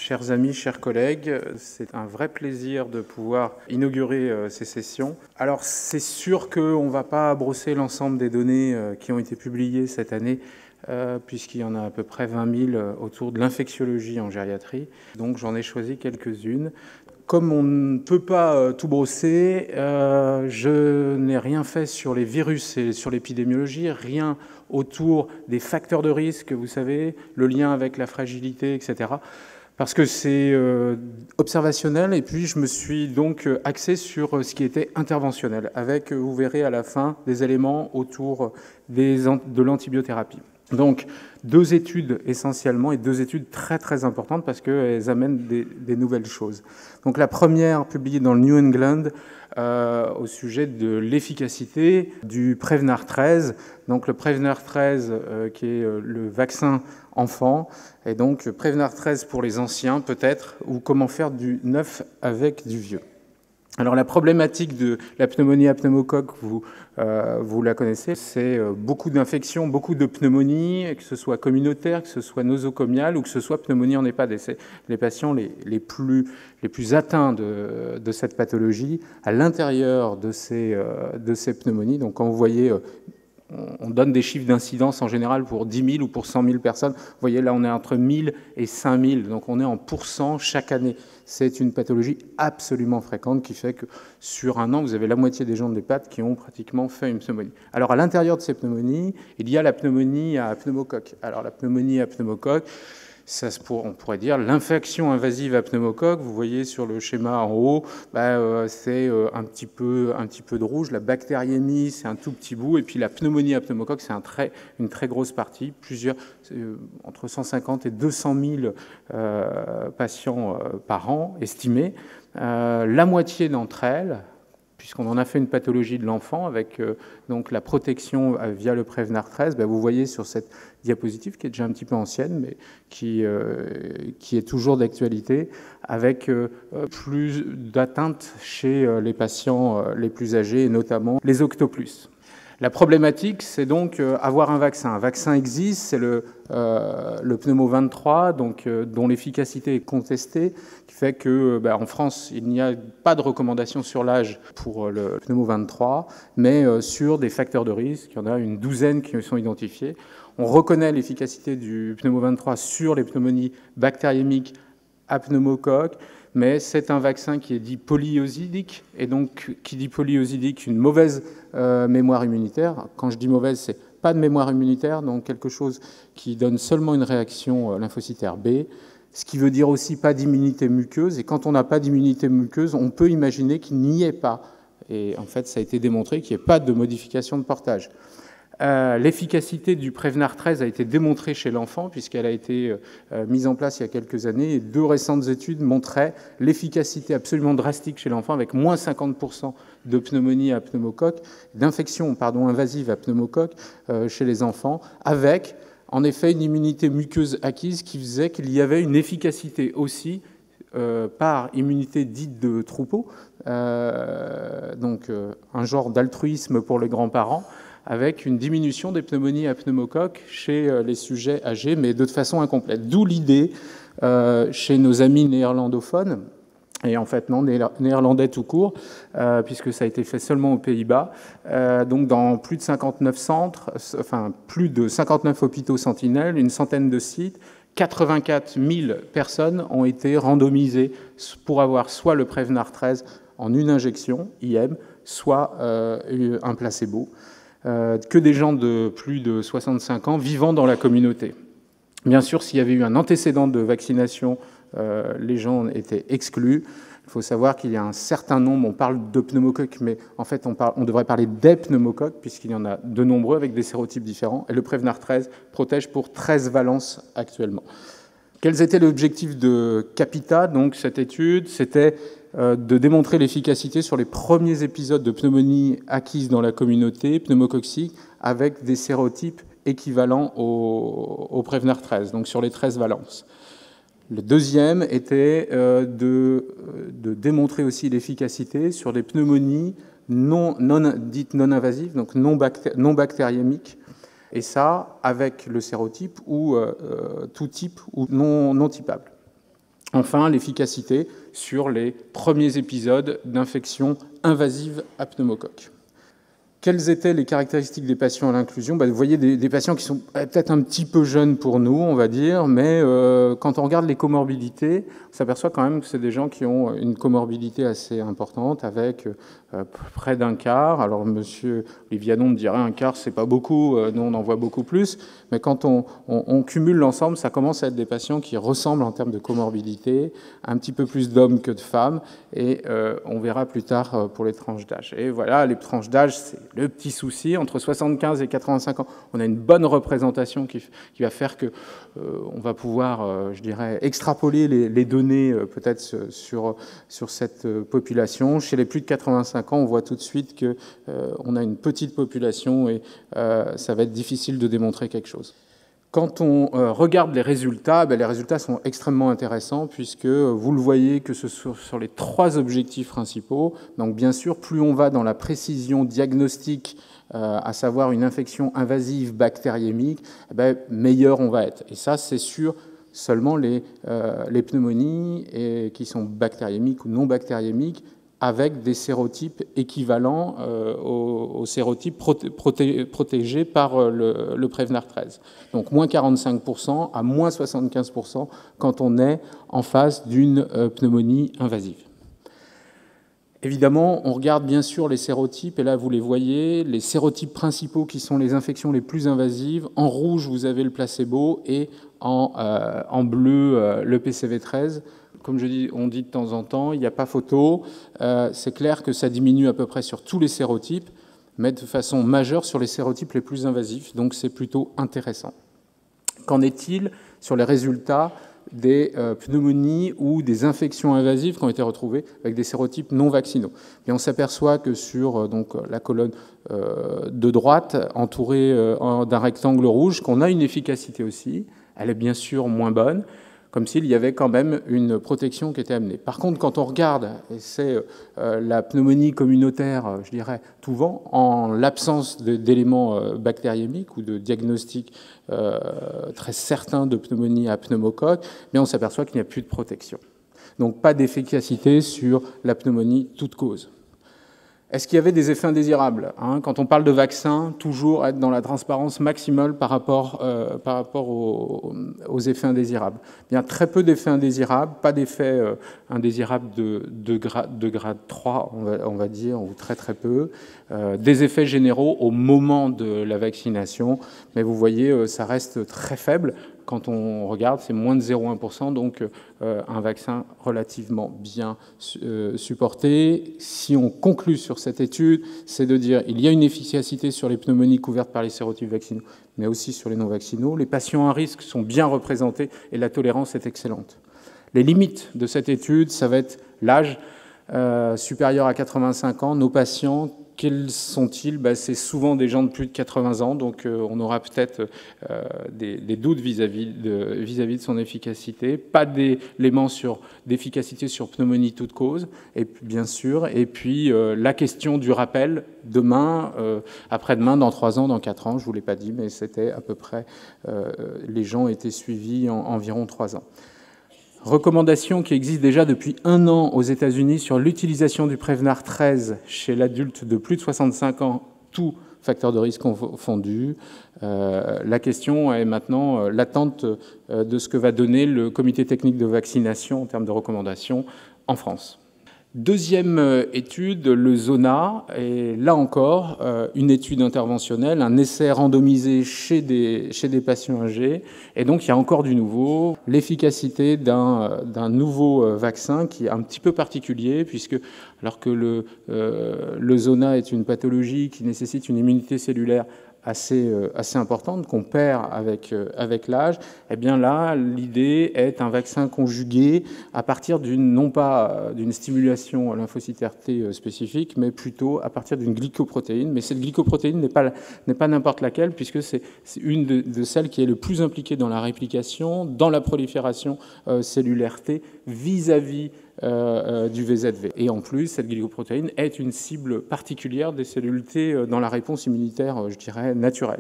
Chers amis, chers collègues, c'est un vrai plaisir de pouvoir inaugurer ces sessions. Alors c'est sûr qu'on ne va pas brosser l'ensemble des données qui ont été publiées cette année, puisqu'il y en a à peu près 20 000 autour de l'infectiologie en gériatrie. Donc j'en ai choisi quelques-unes. Comme on ne peut pas tout brosser, je n'ai rien fait sur les virus et sur l'épidémiologie, rien autour des facteurs de risque, vous savez, le lien avec la fragilité, etc. Parce que c'est observationnel, et puis je me suis donc axé sur ce qui était interventionnel, avec, vous verrez à la fin, des éléments autour de l'antibiothérapie. Donc, 2 études essentiellement, et 2 études très très importantes parce qu'elles amènent des nouvelles choses. Donc la première, publiée dans le New England, au sujet de l'efficacité du Prevnar 13. Donc le Prevnar 13 qui est le vaccin enfant, et donc Prevnar 13 pour les anciens peut-être, ou comment faire du neuf avec du vieux. Alors la problématique de la pneumonie à pneumocoque, vous la connaissez, c'est beaucoup d'infections, beaucoup de pneumonies, que ce soit communautaire, que ce soit nosocomiale ou que ce soit pneumonie en EHPAD. Et c'est les patients les plus atteints de cette pathologie à l'intérieur de ces pneumonies. Donc quand vous voyez, on donne des chiffres d'incidence en général pour 10 000 ou pour 100 000 personnes. Vous voyez, là, on est entre 1 000 et 5 000. Donc, on est en pourcent chaque année. C'est une pathologie absolument fréquente qui fait que sur un an, vous avez la moitié des gens de l'EHPAD qui ont pratiquement fait une pneumonie. Alors, à l'intérieur de ces pneumonies, il y a la pneumonie à pneumocoque. Alors, la pneumonie à pneumocoque, on pourrait dire l'infection invasive à pneumocoque. Vous voyez sur le schéma en haut, c'est un petit peu de rouge. La bactériémie, c'est un tout petit bout. Et puis la pneumonie à pneumocoque, c'est une très grosse partie. Entre 150 et 200 000 patients par an estimés. La moitié d'entre elles, puisqu'on en a fait une pathologie de l'enfant avec donc la protection via le Prevnar 13, vous voyez sur cette diapositive qui est déjà un petit peu ancienne, mais qui est toujours d'actualité, avec plus d'atteintes chez les patients les plus âgés, et notamment les octoplus. La problématique, c'est donc avoir un vaccin. Un vaccin existe, c'est le pneumo 23, donc, dont l'efficacité est contestée, qui fait que en France, il n'y a pas de recommandation sur l'âge pour le pneumo 23, mais sur des facteurs de risque. Il y en a une douzaine qui sont identifiés. On reconnaît l'efficacité du pneumo 23 sur les pneumonies bactériémiques à pneumocoque, mais c'est un vaccin qui est dit polyosidique, et donc qui dit polyosidique, une mauvaise mémoire immunitaire. Quand je dis mauvaise, c'est pas de mémoire immunitaire, donc quelque chose qui donne seulement une réaction lymphocytaire B, ce qui veut dire aussi pas d'immunité muqueuse, et quand on n'a pas d'immunité muqueuse, on peut imaginer qu'il n'y ait pas, et en fait ça a été démontré qu'il n'y ait pas de modification de portage. L'efficacité du Prevnar 13 a été démontrée chez l'enfant puisqu'elle a été mise en place il y a quelques années, et 2 récentes études montraient l'efficacité absolument drastique chez l'enfant avec moins 50% de pneumonie à pneumocoque, d'infection invasive à pneumocoque chez les enfants, avec en effet une immunité muqueuse acquise qui faisait qu'il y avait une efficacité aussi par immunité dite de troupeau, donc un genre d'altruisme pour les grands-parents, avec une diminution des pneumonies à pneumocoque chez les sujets âgés, mais de façon incomplète. D'où l'idée, chez nos amis néerlandophones, et en fait non, néerlandais tout court, puisque ça a été fait seulement aux Pays-Bas, donc dans plus de 59 centres, enfin plus de 59 hôpitaux sentinelles, une centaine de sites, 84 000 personnes ont été randomisées pour avoir soit le Prevnar 13 en une injection, IM, soit un placebo. Que des gens de plus de 65 ans vivant dans la communauté. Bien sûr, s'il y avait eu un antécédent de vaccination, les gens étaient exclus. Il faut savoir qu'il y a un certain nombre, on parle de pneumocoques, mais en fait on devrait parler des pneumocoques, puisqu'il y en a de nombreux avec des sérotypes différents, et le Prevnar 13 protège pour 13 valences actuellement. Quels étaient l'objectif de CAPITA, donc cette étude? C'était de démontrer l'efficacité sur les premiers épisodes de pneumonie acquise dans la communauté pneumococcique avec des sérotypes équivalents au Prevnar 13, donc sur les 13 valences. Le deuxième était de démontrer aussi l'efficacité sur les pneumonies dites non invasives, donc non bactériémiques, et ça avec le sérotype ou tout type ou non typable. Enfin, l'efficacité sur les premiers épisodes d'infection invasive à pneumocoque. Quelles étaient les caractéristiques des patients à l'inclusion ? Vous voyez des patients qui sont peut-être un petit peu jeunes pour nous, on va dire, mais quand on regarde les comorbidités, on s'aperçoit quand même que c'est des gens qui ont une comorbidité assez importante, avec près d'un quart. Alors, M. Livianon me dirait un quart, c'est pas beaucoup, nous on en voit beaucoup plus, mais quand on cumule l'ensemble, ça commence à être des patients qui ressemblent en termes de comorbidité, un petit peu plus d'hommes que de femmes, et on verra plus tard pour les tranches d'âge. Et voilà, les tranches d'âge, c'est le petit souci. Entre 75 et 85 ans, on a une bonne représentation qui va faire que on va pouvoir, je dirais, extrapoler les données peut-être sur cette population. Chez les plus de 85 ans, on voit tout de suite qu'on a une petite population et ça va être difficile de démontrer quelque chose. Quand on regarde les résultats sont extrêmement intéressants puisque vous le voyez que ce soit sur les 3 objectifs principaux. Donc bien sûr, plus on va dans la précision diagnostique, à savoir une infection invasive bactériémique, meilleur on va être. Et ça, c'est sur seulement les pneumonies qui sont bactériémiques ou non bactériémiques, avec des sérotypes équivalents aux sérotypes protégés par le Prevnar 13. Donc moins 45% à moins 75% quand on est en face d'une pneumonie invasive. Évidemment, on regarde bien sûr les sérotypes, et là vous les voyez, les sérotypes principaux qui sont les infections les plus invasives. En rouge, vous avez le placebo, et en bleu, le PCV13. Comme on dit de temps en temps, il n'y a pas photo. C'est clair que ça diminue à peu près sur tous les sérotypes, mais de façon majeure sur les sérotypes les plus invasifs. Donc c'est plutôt intéressant. Qu'en est-il sur les résultats des pneumonies ou des infections invasives qui ont été retrouvées avec des sérotypes non vaccinaux? Et on s'aperçoit que sur la colonne de droite, entourée d'un rectangle rouge, qu'on a une efficacité aussi. Elle est bien sûr moins bonne, comme s'il y avait quand même une protection qui était amenée. Par contre, quand on regarde, et c'est la pneumonie communautaire, je dirais, tout vent, en l'absence d'éléments bactériémiques ou de diagnostic très certain de pneumonie à pneumocoque, mais on s'aperçoit qu'il n'y a plus de protection. Donc pas d'efficacité sur la pneumonie toute cause. Est-ce qu'il y avait des effets indésirables ? Quand on parle de vaccin, toujours être dans la transparence maximale par rapport aux effets indésirables. Bien, très peu d'effets indésirables, pas d'effets indésirables de grade 3, on va dire, ou très très peu. Des effets généraux au moment de la vaccination, mais vous voyez, ça reste très faible. Quand on regarde, c'est moins de 0,1%, donc un vaccin relativement bien supporté. Si on conclut sur cette étude, c'est de dire qu'il y a une efficacité sur les pneumonies couvertes par les sérotypes vaccinaux, mais aussi sur les non-vaccinaux. Les patients à risque sont bien représentés et la tolérance est excellente. Les limites de cette étude, ça va être l'âge supérieur à 85 ans. Nos patients, quels sont-ils ? C'est souvent des gens de plus de 80 ans, donc on aura peut-être des doutes vis-à-vis de son efficacité. Pas d'éléments d'efficacité sur pneumonie toute cause, et puis, bien sûr. Et puis la question du rappel, demain, après-demain, dans 3 ans, dans 4 ans, je ne vous l'ai pas dit, mais c'était à peu près, les gens étaient suivis en environ 3 ans. Recommandation qui existe déjà depuis 1 an aux États-Unis sur l'utilisation du Prevnar 13 chez l'adulte de plus de 65 ans, tout facteur de risque confondu. La question est maintenant l'attente de ce que va donner le comité technique de vaccination en termes de recommandations en France. Deuxième étude, le ZONA, et là encore, une étude interventionnelle, un essai randomisé chez des patients âgés, et donc il y a encore du nouveau. L'efficacité d'un nouveau vaccin qui est un petit peu particulier, puisque alors que le ZONA est une pathologie qui nécessite une immunité cellulaire assez importante, qu'on perd avec l'âge, eh bien là, l'idée est un vaccin conjugué à partir non pas d'une stimulation lymphocytaire T spécifique, mais plutôt à partir d'une glycoprotéine. Mais cette glycoprotéine n'est pas n'importe laquelle, puisque c'est une de celles qui est le plus impliquée dans la réplication, dans la prolifération cellulaire T, vis-à-vis du VZV. Et en plus, cette glycoprotéine est une cible particulière des cellules T dans la réponse immunitaire, je dirais, naturelle.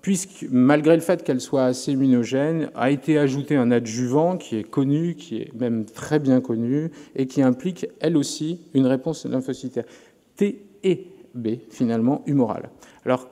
puisque malgré le fait qu'elle soit assez immunogène, a été ajouté un adjuvant qui est connu, qui est même très bien connu, et qui implique, elle aussi, une réponse lymphocytaire T et B, finalement, humorale. Alors,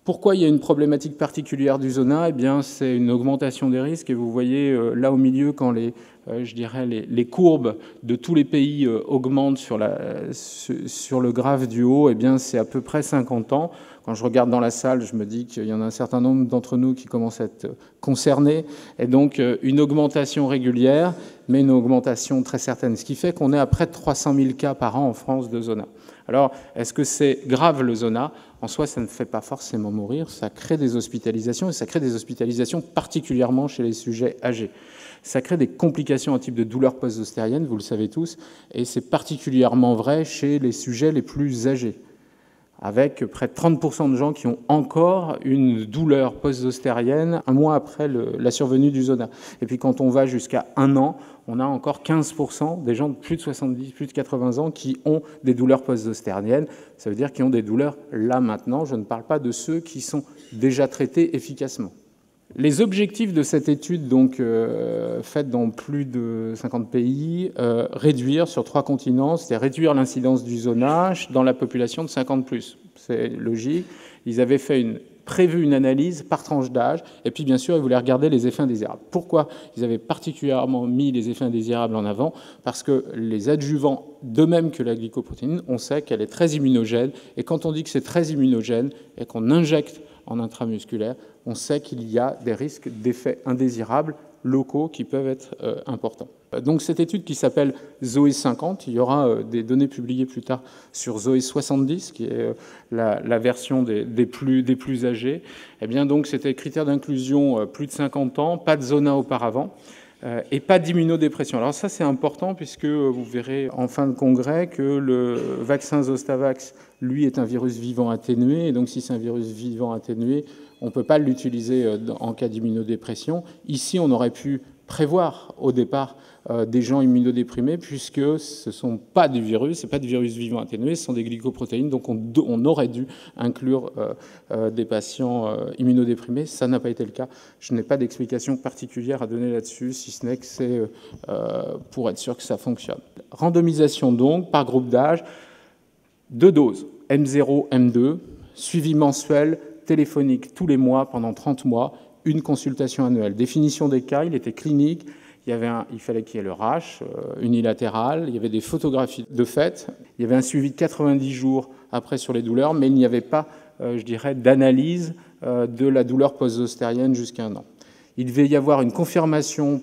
pourquoi il y a une problématique particulière du zona? Eh bien, c'est une augmentation des risques, et vous voyez là au milieu, quand les courbes de tous les pays augmentent sur le graphe du haut, eh bien, c'est à peu près 50 ans. Quand je regarde dans la salle, je me dis qu'il y en a un certain nombre d'entre nous qui commencent à être concernés, et donc une augmentation régulière, mais une augmentation très certaine, ce qui fait qu'on est à près de 300 000 cas par an en France de zona. Alors, est-ce que c'est grave le zona? En soi, ça ne fait pas forcément mourir, ça crée des hospitalisations, et ça crée des hospitalisations particulièrement chez les sujets âgés. Ça crée des complications en type de douleurs post-zostériennes, vous le savez tous, et c'est particulièrement vrai chez les sujets les plus âgés, avec près de 30% de gens qui ont encore une douleur post-zostérienne un mois après la survenue du zona. Et puis quand on va jusqu'à 1 an, on a encore 15% des gens de plus de 70, plus de 80 ans qui ont des douleurs post-zostériennes. Ça veut dire qu'ils ont des douleurs là maintenant. Je ne parle pas de ceux qui sont déjà traités efficacement. Les objectifs de cette étude, donc faite dans plus de 50 pays, réduire sur 3 continents, c'est réduire l'incidence du zonage dans la population de 50+. C'est logique. Ils avaient prévu une analyse par tranche d'âge, et puis bien sûr, ils voulaient regarder les effets indésirables. Pourquoi ils avaient particulièrement mis les effets indésirables en avant? Parce que les adjuvants, de même que la glycoprotéine, on sait qu'elle est très immunogène, et quand on dit que c'est très immunogène et qu'on injecte en intramusculaire, on sait qu'il y a des risques d'effets indésirables locaux qui peuvent être importants. Donc cette étude qui s'appelle ZOE 50, il y aura des données publiées plus tard sur ZOE 70, qui est la version des plus âgés. Eh bien donc c'était critères d'inclusion plus de 50 ans, pas de zona auparavant, et pas d'immunodépression. Alors ça c'est important puisque vous verrez en fin de congrès que le vaccin Zostavax, lui, est un virus vivant atténué, et donc si c'est un virus vivant atténué, on ne peut pas l'utiliser en cas d'immunodépression. Ici, on aurait pu prévoir au départ des gens immunodéprimés, puisque ce ne sont pas du virus, ce n'est pas du virus vivant atténué, ce sont des glycoprotéines, donc on aurait dû inclure des patients immunodéprimés. Ça n'a pas été le cas. Je n'ai pas d'explication particulière à donner là-dessus, si ce n'est que c'est pour être sûr que ça fonctionne. Randomisation donc, par groupe d'âge, 2 doses, M0, M2, suivi mensuel, téléphonique tous les mois pendant 30 mois, une consultation annuelle. Définition des cas, il était clinique, il fallait qu'il y ait le rash unilatéral, il y avait des photographies de fait, il y avait un suivi de 90 jours après sur les douleurs, mais il n'y avait pas, je dirais, d'analyse de la douleur post-zostérienne jusqu'à 1 an. Il devait y avoir une confirmation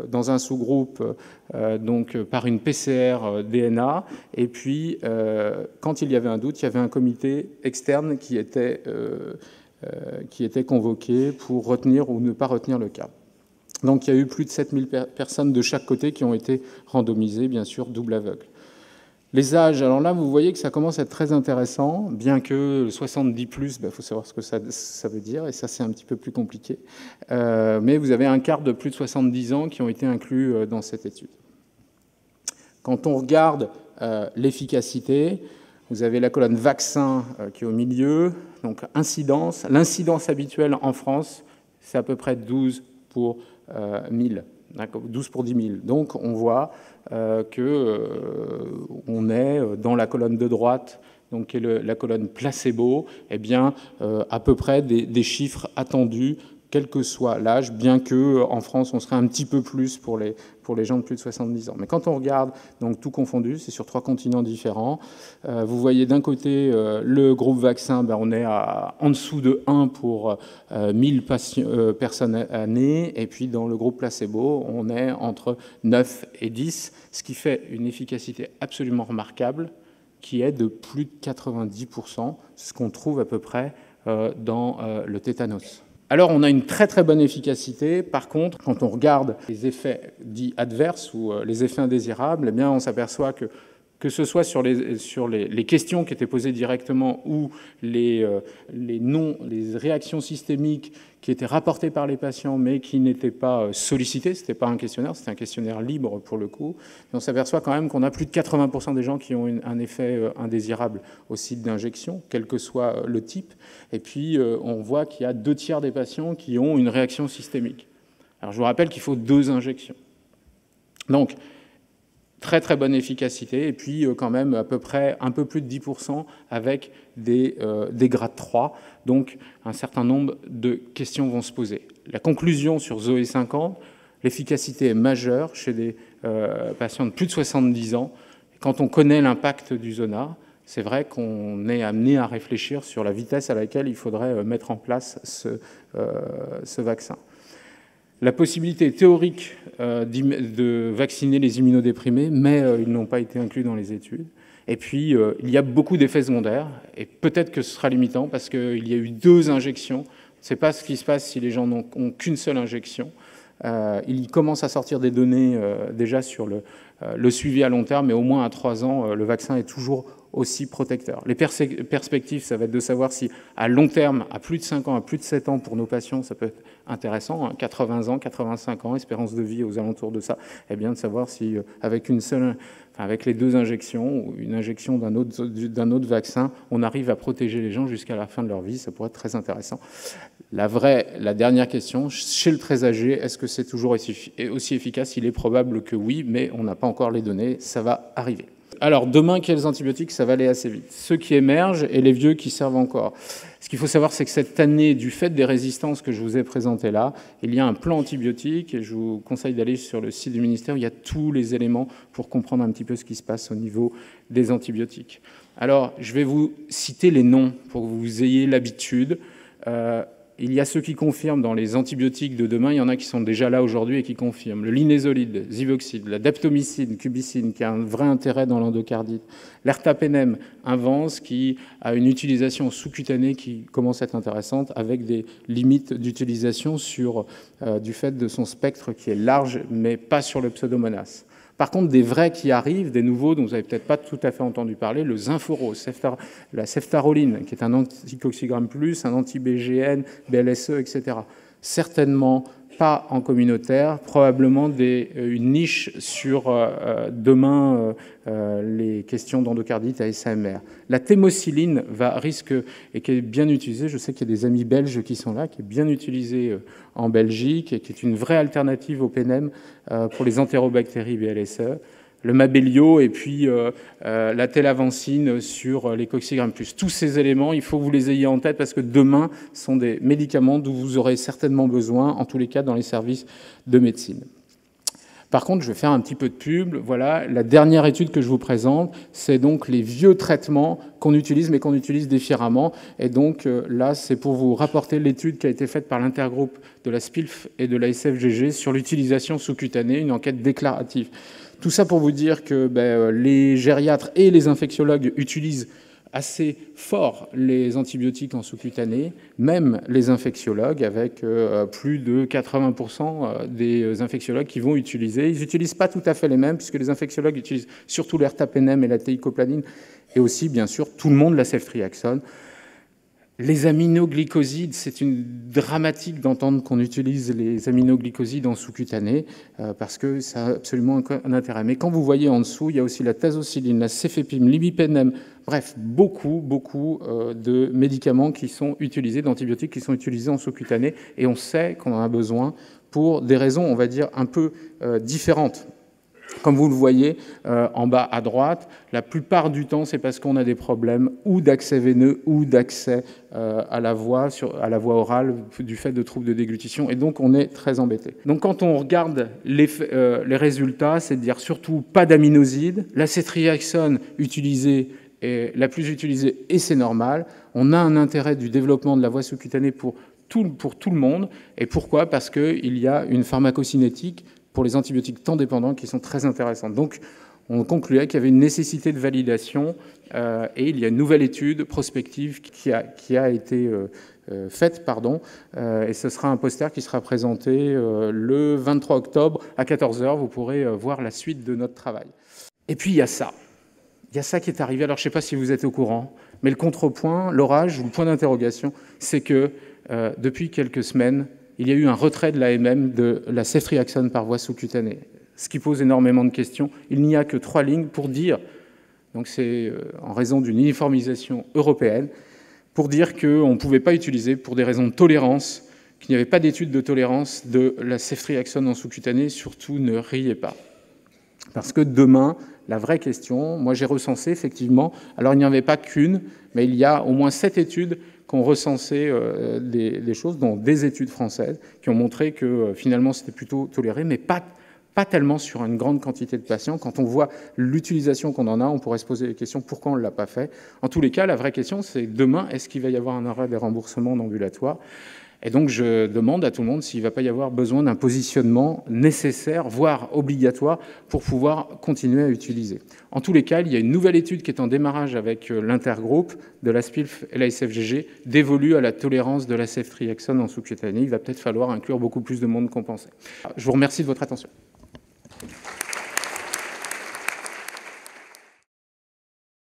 dans un sous-groupe, donc par une PCR DNA, et puis quand il y avait un doute, il y avait un comité externe qui était convoqué pour retenir ou ne pas retenir le cas. Donc il y a eu plus de 7000 personnes de chaque côté qui ont été randomisées, bien sûr, double aveugle. Les âges, alors là, vous voyez que ça commence à être très intéressant, bien que 70+, il faut savoir ce que ça veut dire, et ça, c'est un petit peu plus compliqué. Mais vous avez un quart de plus de 70 ans qui ont été inclus dans cette étude. Quand on regarde l'efficacité, vous avez la colonne vaccin qui est au milieu, donc incidence. L'incidence habituelle en France, c'est à peu près 12 pour 1000. 12 pour 10 000. Donc on voit qu'on est dans la colonne de droite, donc qui est la colonne placebo, eh bien, à peu près des chiffres attendus, quel que soit l'âge, bien qu'en France, on serait un petit peu plus pour les gens de plus de 70 ans. Mais quand on regarde, donc tout confondu, c'est sur 3 continents différents, vous voyez d'un côté le groupe vaccin, on est en dessous de 1 pour 1000 personnes années, et puis dans le groupe placebo, on est entre 9 et 10, ce qui fait une efficacité absolument remarquable, qui est de plus de 90%, ce qu'on trouve à peu près dans le tétanos. Alors, on a une très très bonne efficacité. Par contre, quand on regarde les effets dits adverses ou les effets indésirables, eh bien, on s'aperçoit que que ce soit sur les questions qui étaient posées directement ou les réactions systémiques qui étaient rapportées par les patients mais qui n'étaient pas sollicitées. Ce n'était pas un questionnaire, c'était un questionnaire libre pour le coup. Et on s'aperçoit quand même qu'on a plus de 80% des gens qui ont un effet indésirable au site d'injection, quel que soit le type. Et puis on voit qu'il y a 2/3 des patients qui ont une réaction systémique. Alors je vous rappelle qu'il faut 2 injections. Donc, très très bonne efficacité, et puis quand même à peu près un peu plus de 10% avec des grades 3. Donc un certain nombre de questions vont se poser. La conclusion sur Zoé 50, l'efficacité est majeure chez des patients de plus de 70 ans. Quand on connaît l'impact du Zona, c'est vrai qu'on est amené à réfléchir sur la vitesse à laquelle il faudrait mettre en place ce vaccin. La possibilité théorique de vacciner les immunodéprimés, mais ils n'ont pas été inclus dans les études. Et puis, il y a beaucoup d'effets secondaires, et peut-être que ce sera limitant, parce qu'il y a eu 2 injections. On ne sait pas ce qui se passe si les gens n'ont qu'une seule injection. Il commence à sortir des données déjà sur le suivi à long terme, mais au moins à 3 ans, le vaccin est toujours aussi protecteur. Les perspectives, ça va être de savoir si à long terme, à plus de 5 ans, à plus de 7 ans pour nos patients, ça peut être intéressant, hein, 80 ans, 85 ans, espérance de vie aux alentours de ça, et bien de savoir si avec avec les 2 injections ou une injection d'un autre vaccin, on arrive à protéger les gens jusqu'à la fin de leur vie. Ça pourrait être très intéressant. La dernière question, chez le très âgé, est-ce que c'est toujours aussi efficace? Il est probable que oui, mais on n'a pas encore les données, ça va arriver. Alors, demain, quels antibiotiques? Ça va aller assez vite. Ceux qui émergent et les vieux qui servent encore. Ce qu'il faut savoir, c'est que cette année, du fait des résistances que je vous ai présentées là, il y a un plan antibiotique, et je vous conseille d'aller sur le site du ministère où il y a tous les éléments pour comprendre un petit peu ce qui se passe au niveau des antibiotiques. Alors, je vais vous citer les noms pour que vous ayez l'habitude. Il y a ceux qui confirment dans les antibiotiques de demain, il y en a qui sont déjà là aujourd'hui et qui confirment. Le linezolide, Zivoxide, la daptomycine, cubicine, qui a un vrai intérêt dans l'endocardite. L'ertapenem, Invance, qui a une utilisation sous-cutanée qui commence à être intéressante, avec des limites d'utilisation du fait de son spectre qui est large, mais pas sur le Pseudomonas. Par contre, des vrais qui arrivent, des nouveaux dont vous n'avez peut-être pas tout à fait entendu parler, le Zinforo, la ceftaroline, qui est un anticoxygramme plus, un anti-BGN, BLSE, etc. Certainement pas en communautaire, probablement une niche sur demain les questions d'endocardite à SAMR. La thémocyline risque, et qui est bien utilisée, je sais qu'il y a des amis belges qui sont là, qui est bien utilisée en Belgique et qui est une vraie alternative au PNM pour les entérobactéries BLSE. Le Mabellio et puis la télavancine sur les coxygrammes plus. Tous ces éléments, il faut que vous les ayez en tête parce que demain sont des médicaments dont vous aurez certainement besoin, en tous les cas dans les services de médecine. Par contre, je vais faire un petit peu de pub. Voilà, la dernière étude que je vous présente, c'est donc les vieux traitements qu'on utilise, mais qu'on utilise différemment. Et donc là, c'est pour vous rapporter l'étude qui a été faite par l'intergroupe de la SPILF et de la SFGG sur l'utilisation sous-cutanée, une enquête déclarative. Tout ça pour vous dire que les gériatres et les infectiologues utilisent assez fort les antibiotiques en sous-cutané, même les infectiologues, avec plus de 80% des infectiologues qui vont utiliser. Ils n'utilisent pas tout à fait les mêmes, puisque les infectiologues utilisent surtout l'ertapenem et la teicoplanin, et aussi, bien sûr, tout le monde la ceftriaxone. Les aminoglycosides, c'est une dramatique d'entendre qu'on utilise les aminoglycosides en sous-cutané parce que ça a absolument un intérêt. Mais quand vous voyez en dessous, il y a aussi la tazociline, la cefepime, l'ibipénem, bref, beaucoup de médicaments qui sont utilisés, d'antibiotiques qui sont utilisés en sous-cutané, et on sait qu'on en a besoin pour des raisons, on va dire, un peu différentes. Comme vous le voyez en bas à droite, la plupart du temps, c'est parce qu'on a des problèmes ou d'accès veineux ou d'accès à la voie orale du fait de troubles de déglutition. Et donc, on est très embêté. Donc, quand on regarde les résultats, c'est de dire surtout pas d'aminosides. La ceftriaxone utilisée est la plus utilisée et c'est normal. On a un intérêt du développement de la voie sous-cutanée pour tout le monde. Et pourquoi? Parce qu'il y a une pharmacocinétique pour les antibiotiques temps dépendants qui sont très intéressantes. Donc, on concluait qu'il y avait une nécessité de validation et il y a une nouvelle étude prospective qui a été faite, et ce sera un poster qui sera présenté le 23 octobre à 14h. Vous pourrez voir la suite de notre travail. Et puis, il y a ça. il y a ça qui est arrivé. Alors, je ne sais pas si vous êtes au courant, mais le contrepoint, l'orage ou le point d'interrogation, c'est que depuis quelques semaines, il y a eu un retrait de l'AMM de la ceftriaxone par voie sous-cutanée, ce qui pose énormément de questions. Il n'y a que 3 lignes pour dire, donc c'est en raison d'une uniformisation européenne, pour dire qu'on ne pouvait pas utiliser, pour des raisons de tolérance, qu'il n'y avait pas d'étude de tolérance de la ceftriaxone en sous-cutanée. Surtout, ne riez pas. Parce que demain, la vraie question, moi j'ai recensé effectivement, alors il n'y en avait pas qu'une, mais il y a au moins 7 études qui ont recensé des choses, dont des études françaises, qui ont montré que finalement c'était plutôt toléré, mais pas tellement sur une grande quantité de patients. Quand on voit l'utilisation qu'on en a, on pourrait se poser la question pourquoi on ne l'a pas fait. En tous les cas, la vraie question, c'est demain, est-ce qu'il va y avoir un arrêt des remboursements en ambulatoire ? Et donc, je demande à tout le monde s'il ne va pas y avoir besoin d'un positionnement nécessaire, voire obligatoire, pour pouvoir continuer à utiliser. En tous les cas, il y a une nouvelle étude qui est en démarrage avec l'intergroupe de la SPILF et la SFGG, dévolue à la tolérance de la ceftriaxone en sous-cutanée. Il va peut-être falloir inclure beaucoup plus de monde compensé. Je vous remercie de votre attention.